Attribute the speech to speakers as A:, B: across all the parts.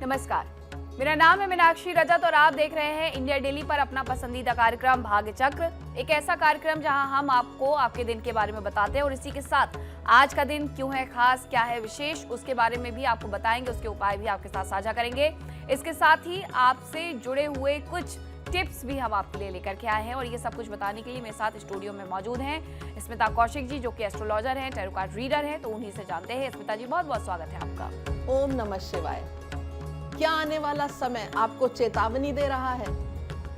A: नमस्कार, मेरा नाम है मीनाक्षी रजत और आप देख रहे हैं इंडिया डेली पर अपना पसंदीदा कार्यक्रम भाग्य चक्र। एक ऐसा कार्यक्रम जहां हम आपको आपके दिन के बारे में बताते हैं और इसी के साथ आज का दिन क्यों है खास, क्या है विशेष, उसके बारे में भी आपको बताएंगे, उसके उपाय भी आपके साथ साझा करेंगे। इसके साथ ही आपसे जुड़े हुए कुछ टिप्स भी हम आपके लिए लेकर के आए हैं और ये सब कुछ बताने के लिए मेरे साथ स्टूडियो में मौजूद हैं स्मिता कौशिक जी, जो कि एस्ट्रोलॉजर हैं, टैरो कार्ड रीडर हैं, तो उन्हीं से जानते हैं। स्मिता जी, बहुत बहुत स्वागत है आपका।
B: ओम नमः शिवाय। क्या आने वाला समय आपको चेतावनी दे रहा है?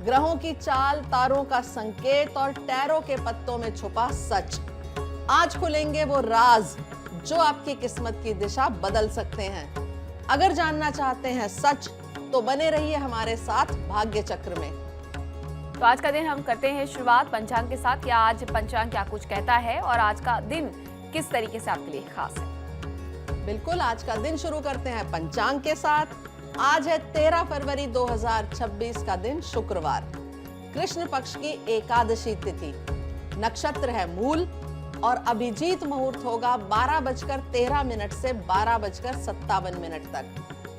B: ग्रहों की चाल, तारों का संकेत और टैरो के पत्तों में छुपा सच। आज खुलेंगे वो राज जो आपकी किस्मत की दिशा बदल सकते हैं। अगर जानना चाहते हैं सच तो बने रहिए हमारे साथ भाग्य चक्र में।
A: तो आज का दिन हम करते हैं शुरुआत पंचांग के साथ। क्या आज पंचांग क्या कुछ कहता है और आज का दिन किस तरीके से आपके लिए खास है?
B: बिल्कुल, आज का दिन शुरू करते हैं पंचांग के साथ। आज है 13 फरवरी 2026 का दिन, शुक्रवार। कृष्ण पक्ष की एकादशी तिथि, नक्षत्र है मूल और अभिजीत मुहूर्त होगा 12:13 से 12:57 तक।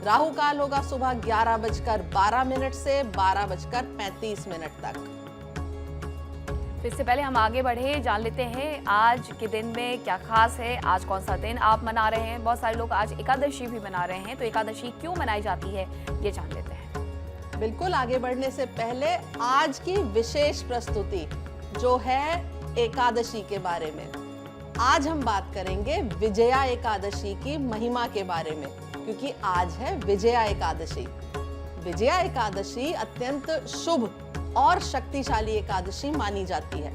B: राहु काल होगा सुबह 11:12 से 12:35 तक।
A: तो इससे पहले हम आगे बढ़े, जान लेते हैं आज के दिन में क्या खास है। आज कौन सा दिन आप मना रहे हैं? बहुत सारे लोग आज एकादशी भी मना रहे हैं, तो एकादशी क्यों मनाई जाती है ये जान लेते हैं।
B: बिल्कुल, आगे बढ़ने से पहले आज की विशेष प्रस्तुति जो है एकादशी के बारे में। आज हम बात करेंगे विजया एकादशी की महिमा के बारे में, क्योंकि आज है विजया एकादशी। विजया एकादशी अत्यंत शुभ और शक्तिशाली एकादशी मानी जाती है।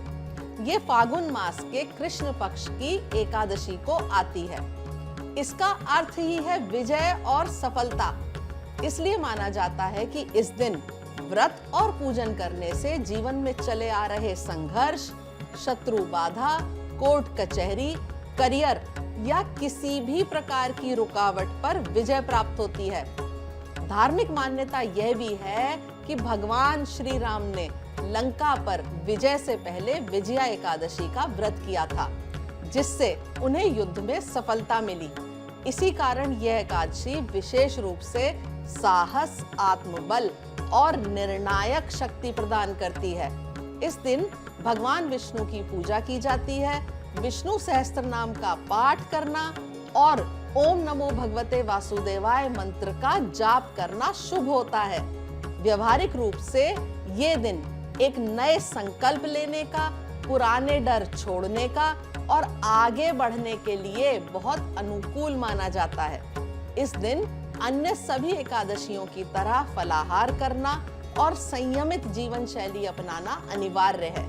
B: ये फागुन मास के कृष्ण पक्ष की एकादशी को आती है। इसका अर्थ ही है विजय और सफलता। इसलिए माना जाता है कि इस दिन व्रत और पूजन करने से जीवन में चले आ रहे संघर्ष, शत्रु बाधा, कोर्ट कचहरी, करियर या किसी भी प्रकार की रुकावट पर विजय प्राप्त होती है। धार्मिक मान्यता यह भी है कि भगवान श्री राम ने लंका पर विजय से पहले विजया एकादशी का व्रत किया था, जिससे उन्हें युद्ध में सफलता मिली। इसी कारण यह एकादशी विशेष रूप से साहस, आत्मबल और निर्णायक शक्ति प्रदान करती है। इस दिन भगवान विष्णु की पूजा की जाती है। विष्णु सहस्त्र नाम का पाठ करना और ओम नमो भगवते वासुदेवाय मंत्र का जाप करना शुभ होता है। व्यवहारिक रूप से ये दिन एक नए संकल्प लेने का, पुराने डर छोड़ने का और आगे बढ़ने के लिए बहुत अनुकूल माना जाता है। इस दिन अन्य सभी एकादशियों की तरह फलाहार करना और संयमित जीवन शैली अपनाना अनिवार्य है।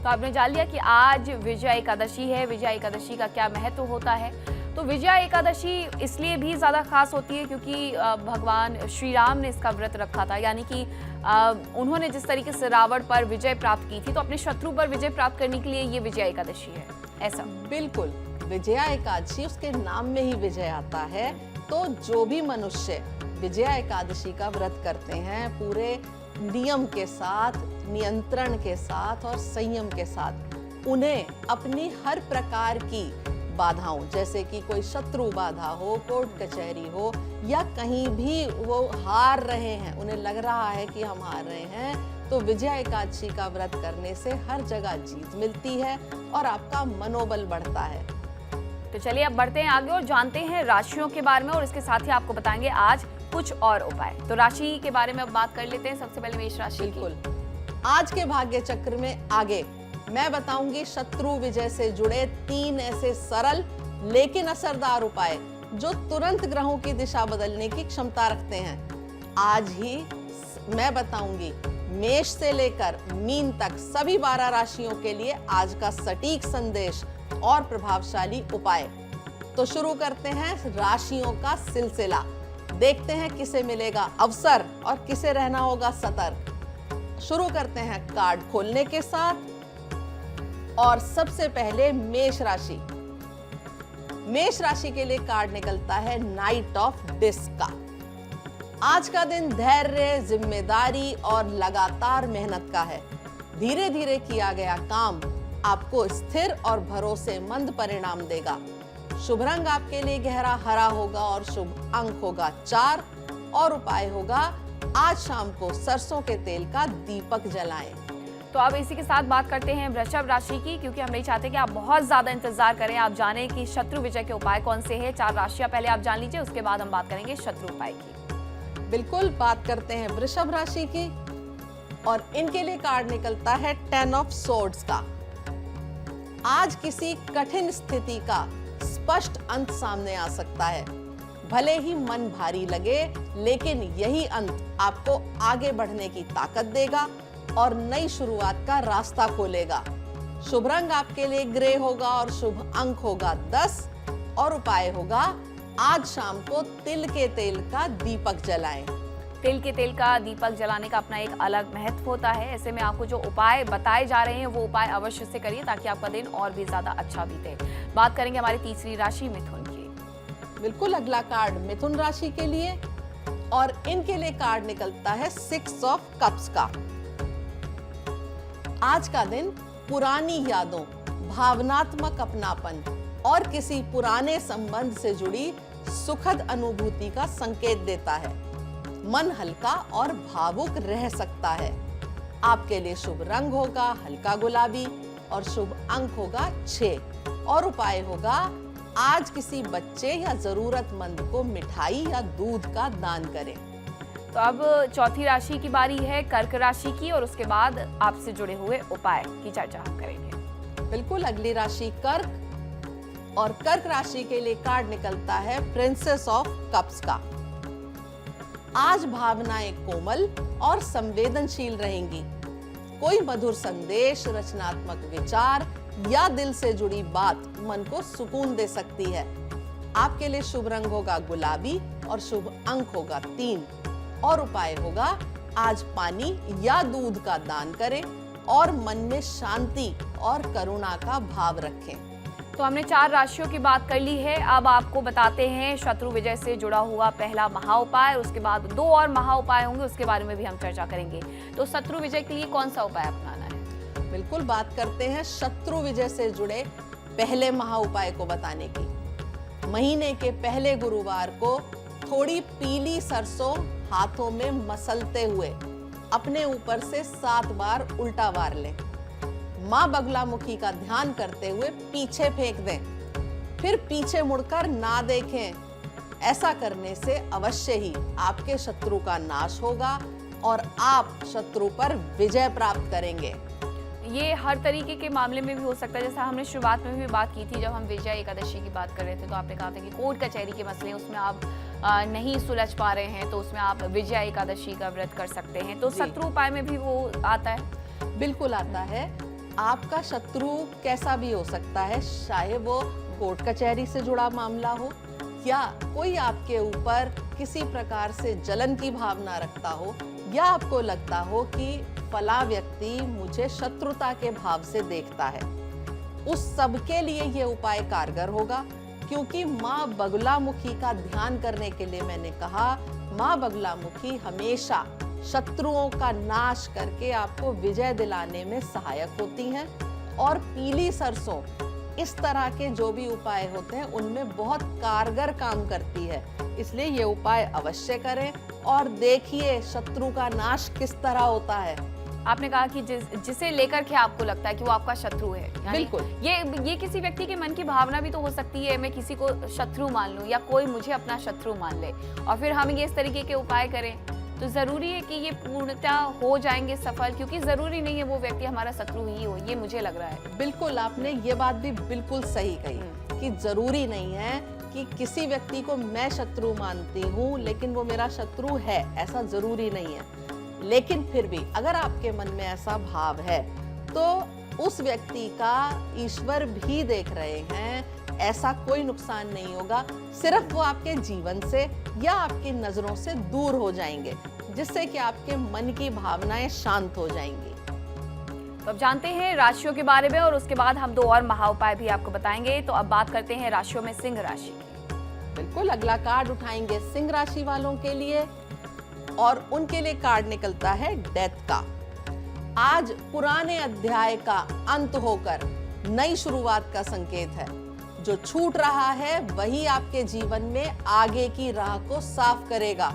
A: तो आपने जान लिया कि आज विजया एकादशी है। विजया एकादशी का क्या महत्व होता है? तो विजया एकादशी इसलिए भी ज़्यादा खास होती है क्योंकि भगवान श्री राम ने इसका व्रत रखा था, यानी कि उन्होंने जिस तरीके से रावण पर विजय प्राप्त की थी, तो अपने शत्रु पर विजय प्राप्त करने के लिए ये विजया एकादशी है। ऐसा
B: बिल्कुल, विजया एकादशी, उसके नाम में ही विजय आता है। तो जो भी मनुष्य विजया एकादशी का व्रत करते हैं, पूरे नियम के साथ, नियंत्रण के साथ और संयम के साथ, उन्हें अपनी हर प्रकार की बाधाओं, जैसे कि कोई शत्रु बाधा हो, कोर्ट कचहरी हो या कहीं भी वो हार रहे हैं, उन्हें लग रहा है कि हम हार रहे हैं, तो विजया एकादशी का व्रत करने से हर जगह जीत मिलती है और आपका मनोबल बढ़ता है।
A: तो चलिए अब बढ़ते हैं आगे और जानते हैं राशियों के बारे में और इसके साथ ही आपको बताएंगे आज कुछ और उपाय। तो राशि के बारे में अब बात कर लेते हैं। सबसे पहले मेष राशि।
B: बिल्कुल, आज के भाग्य चक्र में आगे मैं बताऊंगी शत्रु विजय से जुड़े 3 ऐसे सरल लेकिन असरदार उपाय जो तुरंत ग्रहों की दिशा बदलने की क्षमता रखते हैं। आज ही मैं बताऊंगी मेष से लेकर मीन तक सभी 12 राशियों के लिए आज का सटीक संदेश और प्रभावशाली उपाय। तो शुरू करते हैं राशियों का सिलसिला। देखते हैं किसे मिलेगा अवसर और किसे रहना होगा सतर्क। शुरू करते हैं कार्ड खोलने के साथ और सबसे पहले मेष राशि। मेष राशि के लिए कार्ड निकलता है नाइट ऑफ डिस्क का। आज का दिन धैर्य, जिम्मेदारी और लगातार मेहनत का है। धीरे धीरे किया गया काम आपको स्थिर और भरोसेमंद परिणाम देगा। शुभ रंग आपके लिए गहरा हरा होगा और शुभ अंक होगा 4 और उपाय होगा आज शाम को सरसों के तेल का दीपक जलाएं।
A: तो अब इसी के साथ बात करते हैं वृषभ राशि की, क्योंकि हम नहीं चाहते कि आप बहुत ज्यादा इंतजार करें। आप जानें कि शत्रु विजय के उपाय कौन से हैं। 4 राशियां पहले आप जान लीजिए, उसके बाद हम बात करेंगे शत्रु उपाय की।
B: बिल्कुल, बात करते हैं वृषभ राशि की और इनके लिए कार्ड निकलता है 10 ऑफ सोर्ड्स का। आज किसी कठिन स्थिति का स्पष्ट अंत सामने आ सकता है। भले ही मन भारी लगे, लेकिन यही अंत आपको आगे बढ़ने की ताकत देगा और नई शुरुआत का रास्ता खोलेगा। शुभ रंग आपके लिए ग्रे होगा और शुभ अंक होगा 10 और उपाय होगा आज शाम को तिल के तेल का दीपक जलाएं।
A: तिल के तेल का दीपक जलाने का अपना एक अलग महत्व होता है। ऐसे में आपको जो उपाय बताए जा रहे हैं वो उपाय अवश्य से करिए, ताकि आपका दिन और भी ज्यादा अच्छा बीते। बात करेंगे हमारी तीसरी राशि मिथुन की।
B: बिल्कुल, अगला कार्ड मिथुन राशि के लिए और इनके लिए कार्ड निकलता है 6 ऑफ कप्स का। आज का दिन पुरानी यादों, भावनात्मक अपनापन और किसी पुराने संबंध से जुड़ी सुखद अनुभूति का संकेत देता है। मन हल्का और भावुक रह सकता है। आपके लिए शुभ रंग होगा हल्का गुलाबी और शुभ अंक होगा 6 और उपाय होगा आज किसी बच्चे या जरूरतमंद को मिठाई या दूध का दान करें।
A: तो अब चौथी राशि की बारी है कर्क राशि की, और उसके बाद आपसे जुड़े हुए उपाय की चर्चा हम करेंगे।
B: बिल्कुल, अगली राशि कर्क और कर्क राशि के लिए कार्ड निकलता है प्रिंसेस ऑफ कप्स का। आज भावनाएं कोमल और संवेदनशील रहेंगी। कोई मधुर संदेश, रचनात्मक विचार या दिल से जुड़ी बात मन को सुकून दे सकती है। आपके लिए शुभ रंग होगा गुलाबी और शुभ अंक होगा 3 और उपाय होगा आज पानी या दूध का दान करें और मन में शांति और करुणा का भाव रखें।
A: तो हमने 4 राशियों की बात कर ली है। अब आपको बताते हैं शत्रु विजय से जुड़ा हुआ पहला महा उपाय, उसके बाद 2 और महा उपाय होंगे, उसके बारे में भी हम चर्चा करेंगे। तो शत्रु विजय के लिए कौन सा उपाय अपनाना है?
B: बिल्कुल, बात करते हैं शत्रु विजय से जुड़े पहले महा उपाय को बताने की। महीने के पहले गुरुवार को थोड़ी पीली सरसों हाथों में मसलते हुए अपने ऊपर से 7 बार उल्टा वार लें। माँ बगलामुखी का ध्यान करते हुए पीछे फेंक दें, फिर पीछे मुड़कर ना देखें। ऐसा करने से अवश्य ही आपके शत्रु का नाश होगा और आप शत्रु पर विजय प्राप्त करेंगे।
A: ये हर तरीके के मामले में भी हो सकता है। जैसा हमने शुरुआत में भी बात की थी, जब हम विजय एकादशी की बात कर रहे थे, तो आपने कहा था कि कोर्ट कचहरी के मसले उसमें आप नहीं सुलझ पा रहे हैं, तो उसमें आप विजय एकादशी का व्रत कर सकते हैं। तो शत्रु उपाय में भी वो आता है?
B: बिल्कुल आता है। आपका शत्रु कैसा भी हो सकता है, चाहे वो कोर्ट कचहरी से जुड़ा मामला हो या कोई आपके ऊपर किसी प्रकार से जलन की भावना रखता हो, या आपको लगता हो कि फला व्यक्ति मुझे शत्रुता के भाव से देखता है। उस सब के लिए ये उपाय कारगर होगा, क्योंकि माँ बगलामुखी का ध्यान करने के लिए मैंने कहा, माँ बगलामुखी हमेशा शत्रुओं का नाश करके आपको विजय दिलाने में सहायक होती हैं। और पीली सरसों, इस तरह के जो भी उपाय होते हैं उनमें बहुत कारगर काम करती है। इसलिए ये उपाय अवश्य करें और देखिए शत्रु का नाश किस तरह होता है।
A: आपने कहा कि जिसे लेकर के आपको लगता है कि वो आपका शत्रु है,
B: बिल्कुल,
A: ये किसी व्यक्ति के मन की भावना भी तो हो सकती है। मैं किसी को शत्रु मान लूं या कोई मुझे अपना शत्रु मान ले और फिर हम ये इस तरीके के उपाय करें, तो जरूरी है कि ये पूर्णतः हो जाएंगे सफल, क्योंकि जरूरी नहीं है वो व्यक्ति हमारा शत्रु ही हो, ये मुझे लग रहा है।
B: बिल्कुल, आपने ये बात भी बिल्कुल सही कही कि जरूरी नहीं है कि किसी व्यक्ति को मैं शत्रु मानती हूँ लेकिन वो मेरा शत्रु है, ऐसा जरूरी नहीं है। लेकिन फिर भी अगर आपके मन में ऐसा भाव है तो उस व्यक्ति का ईश्वर भी देख रहे हैं, ऐसा कोई नुकसान नहीं होगा। सिर्फ वो आपके जीवन से या आपकी नजरों से दूर हो जाएंगे, जिससे कि आपके मन की भावनाएं शांत हो जाएंगी।
A: तो अब जानते हैं राशियों के बारे में और उसके बाद हम 2 और महा उपाय भी आपको बताएंगे। तो अब बात करते हैं राशियों में सिंह राशि की।
B: बिल्कुल, अगला कार्ड उठाएंगे सिंह राशि वालों के लिए और उनके लिए कार्ड निकलता है डेथ का। आज पुराने अध्याय का अंत होकर नई शुरुआत का संकेत है। जो छूट रहा है वही आपके जीवन में आगे की राह को साफ करेगा।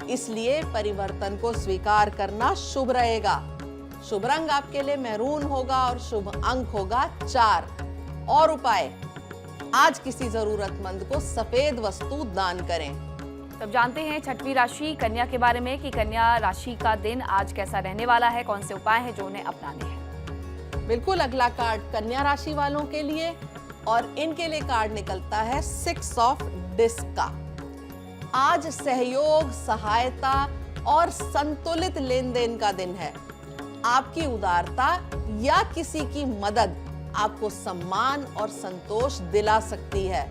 B: इसलिए परिवर्तन को स्वीकार करना शुभ रहेगा। शुभ रंग आपके लिए मैरून होगा और शुभ अंक होगा 4। और उपाय, आज किसी जरूरतमंद को सफेद वस्तु दान करें।
A: तब जानते हैं छठवीं राशि कन्या के बारे में कि कन्या राशि का दिन आज कैसा रहने वाला है, कौन से उपाय हैं जो उन्हें अपनाने हैं।
B: बिल्कुल, अगला कार्ड कन्या राशि वालों के लिए और इनके लिए कार्ड निकलता है 6 ऑफ डिस्क का। आज सहयोग, सहायता और संतुलित लेन देन का दिन है। आपकी उदारता या किसी की मदद आपको सम्मान और संतोष दिला सकती है।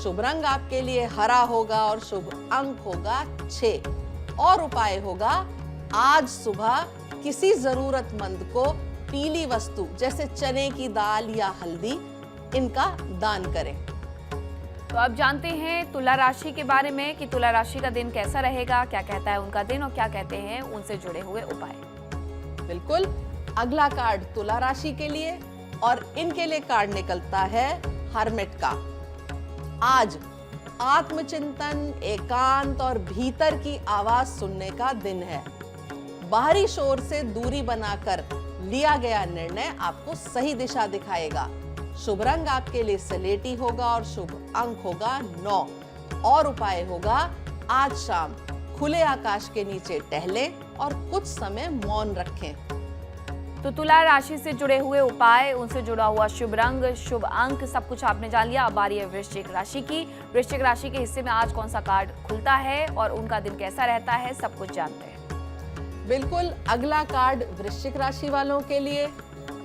B: शुभ रंग आपके लिए हरा होगा और शुभ अंक होगा 6। और उपाय होगा, आज सुबह किसी जरूरतमंद को पीली वस्तु जैसे चने की दाल या हल्दी इनका दान करें।
A: तो अब जानते हैं तुला राशि के बारे में कि तुला राशि का दिन कैसा रहेगा, क्या कहता है उनका दिन और क्या कहते हैं उनसे जुड़े हुए उपाय।
B: बिल्कुल, अगला कार्ड तुला राशि के लिए और इनके लिए कार्ड निकलता है हर्मिट का। आज आत्मचिंतन, एकांत और भीतर की आवाज सुनने का दिन है। बाहरी शोर से दूरी बनाकर लिया गया निर्णय आपको सही दिशा दिखाएगा। शुभ रंग आपके लिए सलेटी होगा और शुभ अंक होगा 9। और उपाय होगा, आज शाम खुले आकाश के नीचे टहलें और कुछ समय मौन रखें।
A: तो तुला राशि से जुड़े हुए उपाय, उनसे जुड़ा हुआ शुभ रंग, शुभ अंक, सब कुछ आपने जान लिया। अब बारी है वृश्चिक राशि की। वृश्चिक राशि के हिस्से में आज कौन सा कार्ड खुलता है और उनका दिन कैसा रहता है, सब कुछ जानते हैं।
B: बिल्कुल, अगला कार्ड वृश्चिक राशि वालों के लिए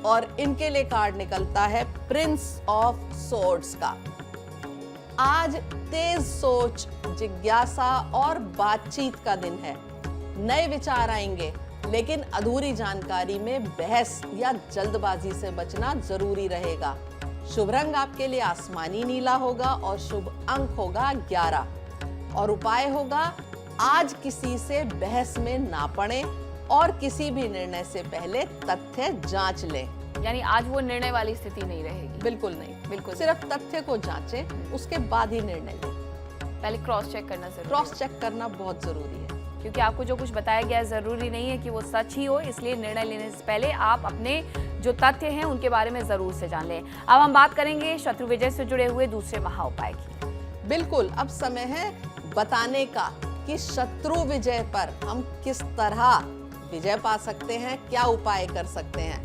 B: और इनके लिए कार्ड निकलता है प्रिंस ऑफ सोर्ड्स का। आज तेज सोच, जिज्ञासा और बातचीत का दिन है। नए विचार आएंगे, लेकिन अधूरी जानकारी में बहस या जल्दबाजी से बचना जरूरी रहेगा। शुभ रंग आपके लिए आसमानी नीला होगा और शुभ अंक होगा 11। और उपाय होगा, आज किसी से बहस में ना पड़ें और किसी भी निर्णय से पहले तथ्य जांच लें।
A: यानी आज वो निर्णय वाली स्थिति नहीं रहेगी।
B: बिल्कुल नहीं,
A: बिल्कुल
B: सिर्फ तथ्य को जांचें, उसके बाद ही निर्णय लें।
A: पहले क्रॉस चेक करना जरूरी है।
B: क्रॉस चेक करना बहुत जरूरी है,
A: क्योंकि आपको जो कुछ बताया गया है जरूरी नहीं है कि वो सच ही हो, इसलिए निर्णय लेने से पहले आप अपने जो तथ्य हैं उनके बारे में जरूर से जान लें। अब हम बात करेंगे शत्रु विजय से जुड़े हुए दूसरे महा उपाय की।
B: बिल्कुल, अब समय है बताने का कि शत्रु विजय पर हम किस तरह विजय पा सकते हैं, क्या उपाय कर सकते हैं।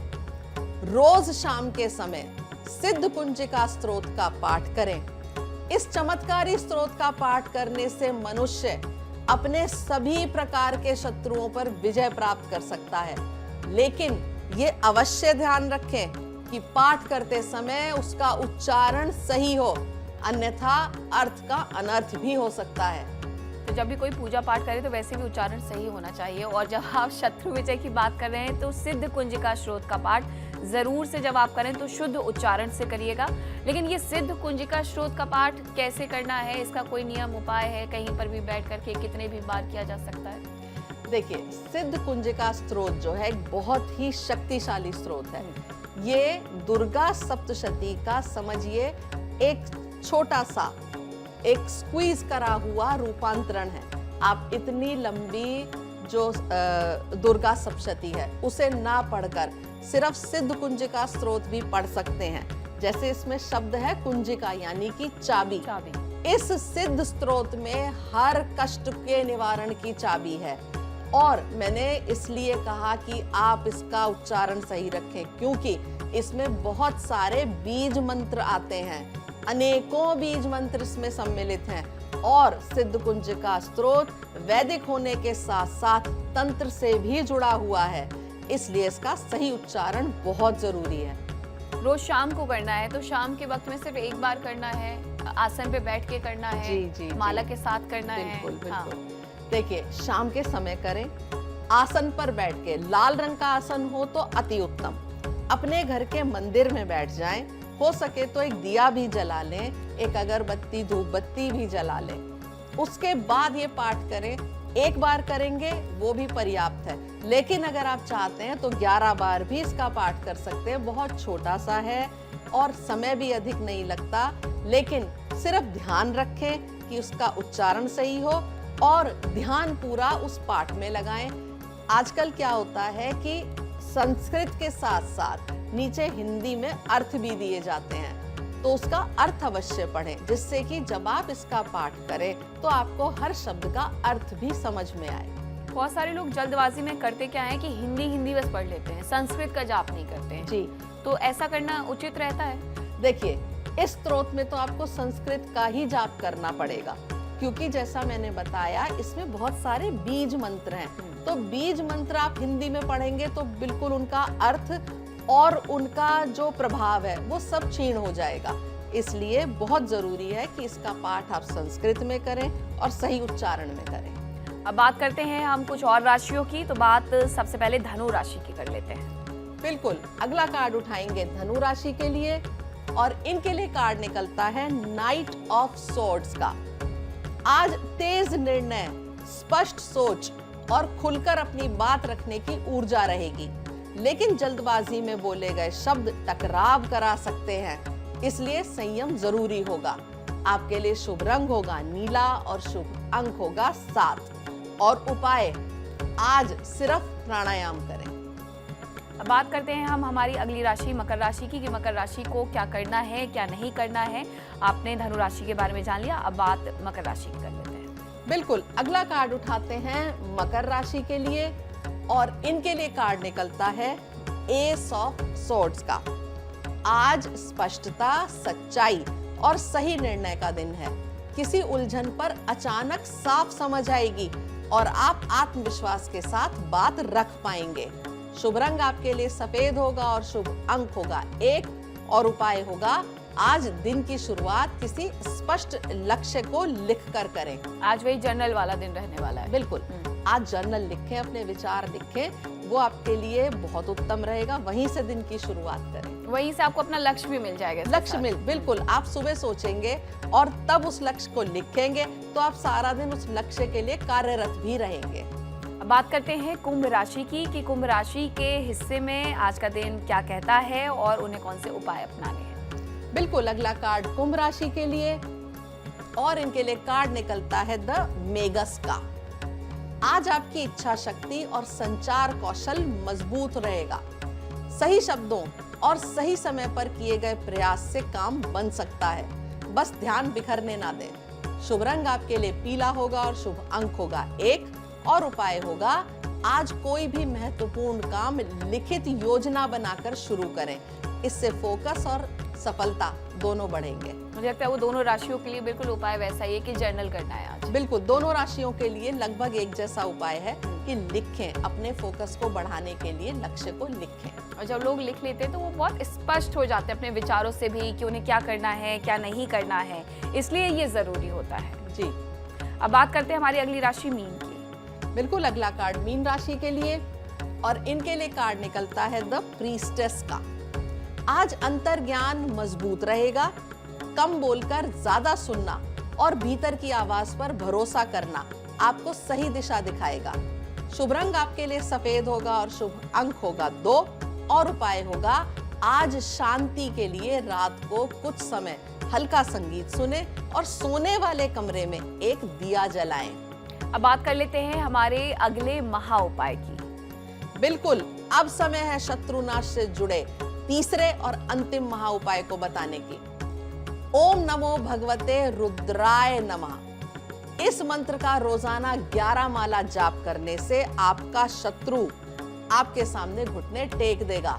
B: रोज शाम के समय सिद्ध कुंजिका स्त्रोत का पाठ करें। इस चमत्कारी स्त्रोत का पाठ करने से मनुष्य अपने सभी प्रकार के शत्रुओं पर विजय प्राप्त कर सकता है, लेकिन ये अवश्य ध्यान रखें कि पाठ करते समय उसका उच्चारण सही हो, अन्यथा अर्थ का अनर्थ भी हो सकता है।
A: तो जब भी कोई पूजा पाठ करे तो वैसे भी उच्चारण सही होना चाहिए। और जब आप शत्रु विजय की बात कर रहे हैं तो सिद्ध कुंजिका स्त्रोत का पाठ जरूर से जब आप करें तो शुद्ध उच्चारण से करिएगा। लेकिन ये सिद्ध कुंजिका स्त्रोत का पाठ कैसे करना है, इसका कोई नियम उपाय है, कहीं पर भी बैठ करके कितने भी बार किया जा सकता है?
B: देखिए, सिद्ध कुंजिका स्त्रोत जो है एक बहुत ही शक्तिशाली स्त्रोत है। ये दुर्गा सप्तशती का समझिए एक छोटा सा, एक स्क्वीज करा हुआ रूपांतरण है। आप इतनी लंबी जो दुर्गा सप्तशती है उसे ना पढ़कर सिर्फ सिद्ध कुंजिका स्त्रोत भी पढ़ सकते हैं। जैसे इसमें शब्द है कुंजिका, यानी कि चाबी। इस सिद्ध स्त्रोत में हर कष्ट के निवारण की चाबी है। और मैंने इसलिए कहा कि आप इसका उच्चारण सही रखें, क्योंकि इसमें बहुत सारे बीज मंत्र आते हैं, अनेकों बीज मंत्र इसमें सम्मिलित हैं। और सिद्ध कुंजिका स्त्रोत वैदिक होने के साथ साथ तंत्र से भी जुड़ा हुआ है, इसलिए इसका सही उच्चारण बहुत जरूरी है।
A: रोज शाम को करना है तो शाम के वक्त में सिर्फ एक बार करना है, आसन पे बैठ के करना है,
B: जी,
A: माला के साथ करना
B: बिल्कुल,
A: है।
B: बिल्कुल।
A: हाँ।
B: देखिए, शाम के समय करें, आसन पर बैठ के, लाल रंग का आसन हो तो अति उत्तम। अपने घर के मंदिर में बैठ जाएं, हो सके तो एक दिया भी जला लें, एक अगरबत्ती धूप बत्ती भी जला लें। उसके बाद ये पाठ करें। एक बार करेंगे वो भी पर्याप्त है, लेकिन अगर आप चाहते हैं तो 11 बार भी इसका पाठ कर सकते हैं। बहुत छोटा सा है और समय भी अधिक नहीं लगता, लेकिन सिर्फ ध्यान रखें कि उसका उच्चारण सही हो, और ध्यान पूरा उस पाठ में लगाएं। आजकल क्या होता है कि संस्कृत के साथ साथ नीचे हिंदी में अर्थ भी दिए जाते हैं, तो उसका अर्थ अवश्य पढ़ें, जिससे कि जब आप इसका पाठ करें तो आपको हर शब्द का अर्थ भी समझ में आए।
A: बहुत सारे लोग जल्दबाजी में करते क्या है कि हिंदी हिंदी बस पढ़ लेते हैं, संस्कृत का जाप नहीं करते हैं।
B: जी,
A: तो ऐसा करना उचित रहता है?
B: देखिए, इस स्तोत्र में तो आपको संस्कृत का ही जाप करना पड़ेगा, क्योंकि जैसा मैंने बताया इसमें बहुत सारे बीज मंत्र हैं। तो बीज मंत्र आप हिंदी में पढ़ेंगे तो बिल्कुल उनका अर्थ और उनका जो प्रभाव है वो सब क्षीण हो जाएगा। इसलिए बहुत जरूरी है कि इसका पाठ आप संस्कृत में करें और सही उच्चारण में करें।
A: अब बात करते हैं हम कुछ और राशियों की। तो बात सबसे पहले धनु राशि की कर लेते हैं।
B: बिल्कुल, अगला कार्ड उठाएंगे धनु राशि के लिए और इनके लिए कार्ड निकलता है नाइट ऑफ सोर्ड्स का। आज तेज निर्णय, स्पष्ट सोच और खुलकर अपनी बात रखने की ऊर्जा रहेगी, लेकिन जल्दबाजी में बोले गए शब्द टकराव करा सकते हैं, इसलिए संयम जरूरी होगा। आपके लिए शुभ रंग होगा नीला और शुभ अंक होगा 7 और उपाय आज सिर्फ प्राणायाम करें।
A: अब बात करते हैं हम हमारी अगली राशि मकर राशि की, कि मकर राशि को क्या करना है क्या नहीं करना है। आपने धनु राशि के बारे में जान लिया, अब बात मकर राशि की कर लेते हैं।
B: बिल्कुल, अगला कार्ड उठाते हैं मकर राशि के लिए और इनके लिए कार्ड निकलता है एस ऑफ सोर्ड्स का। आज स्पष्टता, सच्चाई और सही निर्णय का दिन है। किसी उलझन पर अचानक साफ समझ आएगी और आप आत्मविश्वास के साथ बात रख पाएंगे। शुभ रंग आपके लिए सफेद होगा और शुभ अंक होगा 1 और उपाय होगा आज दिन की शुरुआत किसी स्पष्ट लक्ष्य को लिखकर करें।
A: आज वही जर्नल वाला दिन रहने वाला है।
B: बिल्कुल, आज जर्नल लिखें, अपने विचार लिखें, वो आपके लिए बहुत उत्तम रहेगा। वहीं से दिन की शुरुआत करें,
A: वहीं से आपको अपना लक्ष्य भी मिल जाएगा।
B: बिल्कुल, आप सुबह सोचेंगे और तब उस लक्ष्य को लिखेंगे तो आप सारा दिन उस लक्ष्य के लिए कार्यरत भी रहेंगे।
A: अब बात करते हैं कुंभ राशि की, कि कुंभ राशि के हिस्से में आज का दिन क्या कहता है और उन्हें कौन से उपाय अपनाने हैं।
B: बिल्कुल, अगला कार्ड कुंभ राशि के लिए और इनके लिए कार्ड निकलता है द मेगस का। आज आपकी इच्छा शक्ति और संचार कौशल मजबूत रहेगा। सही शब्दों और सही समय पर किए गए प्रयास से काम बन सकता है, बस ध्यान बिखरने ना दें। शुभ रंग आपके लिए पीला होगा और शुभ अंक होगा 1 और उपाय होगा आज कोई भी महत्वपूर्ण काम लिखित योजना बनाकर शुरू करें। इससे फोकस और सफलता दोनों बढ़ेंगे।
A: मुझे लगता है वो दोनों राशियों के लिए बिल्कुल उपाय वैसा ही है कि जर्नल करना है आज।
B: बिल्कुल, दोनों राशियों के लिए लगभग एक जैसा उपाय है कि लिखें, अपने फोकस को बढ़ाने के लिए लक्ष्य को लिखें।
A: और जब लोग लिख लेते हैं तो वो बहुत स्पष्ट हो जाते हैं अपने विचारों से भी कि उन्हें क्या करना है क्या नहीं करना है, इसलिए ये जरूरी होता है।
B: जी,
A: अब बात करते हैं हमारी अगली राशि मीन की।
B: बिल्कुल, अगला कार्ड मीन राशि के लिए और इनके लिए कार्ड निकलता है द प्रीस्टेस का। आज अंतर ज्ञान मजबूत रहेगा। कम बोलकर ज्यादा सुनना और भीतर की आवाज पर भरोसा करना आपको सही दिशा दिखाएगा। शुभ रंग आपके लिए सफेद होगा और शुभ अंक होगा 2 और उपाय होगा आज शांति के लिए रात को कुछ समय हल्का संगीत सुने और सोने वाले कमरे में एक दिया जलाएं।
A: अब बात कर लेते हैं हमारे अगले महा उपाय की।
B: बिल्कुल, अब समय है शत्रुनाश से जुड़े तीसरे और अंतिम महा उपाय को बताने की। ओम नमो भगवते रुद्राय नमः। इस मंत्र का रोजाना 11 माला जाप करने से आपका शत्रु आपके सामने घुटने टेक देगा।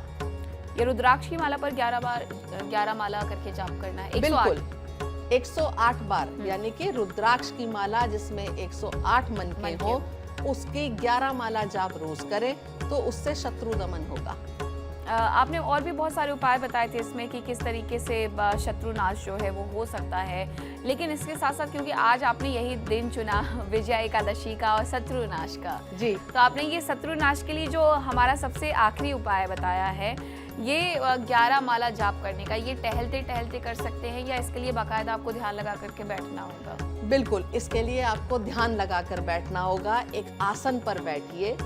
A: ये रुद्राक्ष की माला पर 11 माला करके जाप करना है। 108।
B: बिल्कुल, 108 बार, यानी कि रुद्राक्ष की माला जिसमें 108 मन के हो, उसकी 11 माला जाप रोज करें तो उससे शत्रु दमन होगा।
A: आपने और भी बहुत सारे उपाय बताए थे इसमें कि किस तरीके से शत्रुनाश जो है वो हो सकता है, लेकिन इसके साथ साथ क्योंकि आज आपने यही दिन चुना विजया एकादशी का और शत्रुनाश का,
B: जी,
A: तो आपने ये शत्रुनाश के लिए जो हमारा सबसे आखिरी उपाय बताया है, ये 11 माला जाप करने का, ये टहलते टहलते कर सकते हैं या इसके लिए बाकायदा आपको ध्यान लगा करके बैठना होगा?
B: बिल्कुल, इसके लिए आपको ध्यान लगाकर बैठना होगा। एक आसन पर बैठिए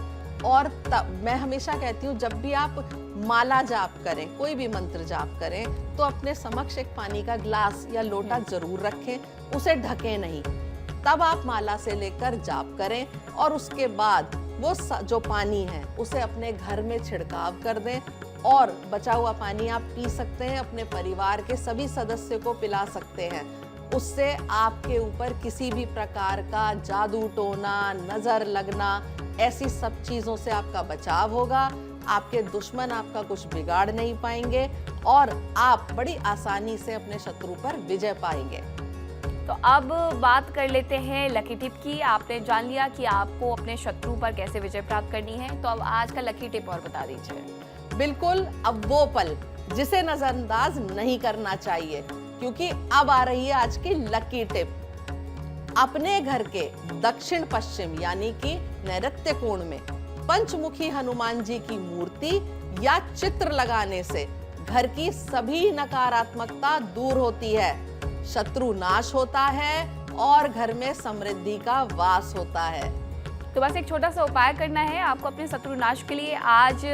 B: और तब मैं हमेशा कहती हूँ जब भी आप माला जाप करें, कोई भी मंत्र जाप करें, तो अपने समक्ष एक पानी का ग्लास या लोटा जरूर रखें, उसे ढकें नहीं। तब आप माला से लेकर जाप करें और उसके बाद वो जो पानी है उसे अपने घर में छिड़काव कर दें और बचा हुआ पानी आप पी सकते हैं, अपने परिवार के सभी सदस्य को पिला सकते हैं। उससे आपके ऊपर किसी भी प्रकार का जादू टोना, नजर लगना, ऐसी सब चीजों से आपका बचाव होगा। आपके दुश्मन आपका कुछ बिगाड़ नहीं पाएंगे और आप बड़ी आसानी से अपने शत्रु पर विजय पाएंगे।
A: तो अब बात कर लेते हैं लकी टिप की। आपने जान लिया कि आपको अपने शत्रु पर कैसे विजय प्राप्त करनी है, तो अब आज का लकी टिप और बता दीजिए।
B: बिल्कुल, अब वो पल जिसे नजरअंदाज नहीं करना चाहिए, क्योंकि अब आ रही है आज की लकी टिप। अपने घर के दक्षिण पश्चिम यानी कि नैऋत्य कोण में पंचमुखी हनुमान जी की मूर्ति या चित्र लगाने से घर की सभी नकारात्मकता दूर होती है, शत्रु नाश होता है और घर में समृद्धि का वास होता है।
A: तो बस एक छोटा सा उपाय करना है आपको अपने शत्रु नाश के लिए। आज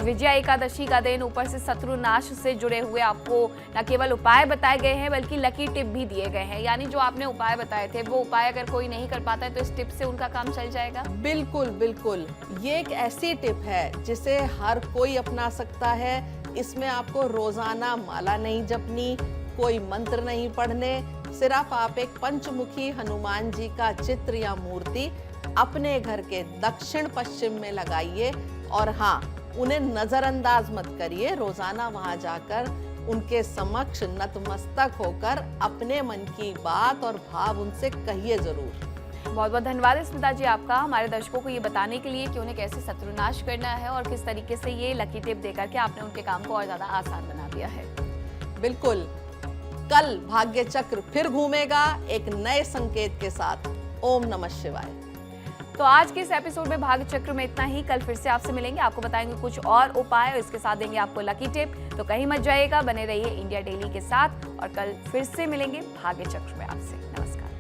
A: विजया एकादशी का दिन, ऊपर से शत्रु नाश से जुड़े हुए आपको न केवल उपाय बताए गए हैं बल्कि लकी टिप भी दिए गए हैं। यानी जो आपने उपाय बताए थे वो उपाय अगर कोई नहीं कर पाता है तो इस टिप से उनका काम चल जाएगा।
B: बिल्कुल बिल्कुल, ये एक ऐसी टिप है जिसे हर कोई अपना सकता है। इसमें आपको रोजाना माला नहीं जपनी, कोई मंत्र नहीं पढ़ने, सिर्फ आप एक पंचमुखी हनुमान जी का चित्र या मूर्ति अपने घर के दक्षिण पश्चिम में लगाइए और हाँ, उन्हें नजरअंदाज मत करिए। रोजाना वहां जाकर उनके समक्ष नतमस्तक होकर अपने मन की बात और भाव उनसे कहिए जरूर।
A: बहुत बहुत धन्यवाद स्मिता जी आपका, हमारे दर्शकों को ये बताने के लिए कि उन्हें कैसे शत्रुनाश करना है और किस तरीके से ये लकी टिप देकर के आपने उनके काम को और ज्यादा आसान बना दिया है।
B: बिल्कुल, कल भाग्य चक्र फिर घूमेगा एक नए संकेत के साथ। ओम नमः शिवाय।
A: तो आज के इस एपिसोड में भाग्य चक्र में इतना ही। कल फिर से आपसे मिलेंगे, आपको बताएंगे कुछ और उपाय और इसके साथ देंगे आपको लकी टिप। तो कहीं मत जाइएगा, बने रहिए इंडिया डेली के साथ और कल फिर से मिलेंगे भाग्य चक्र में आपसे। नमस्कार।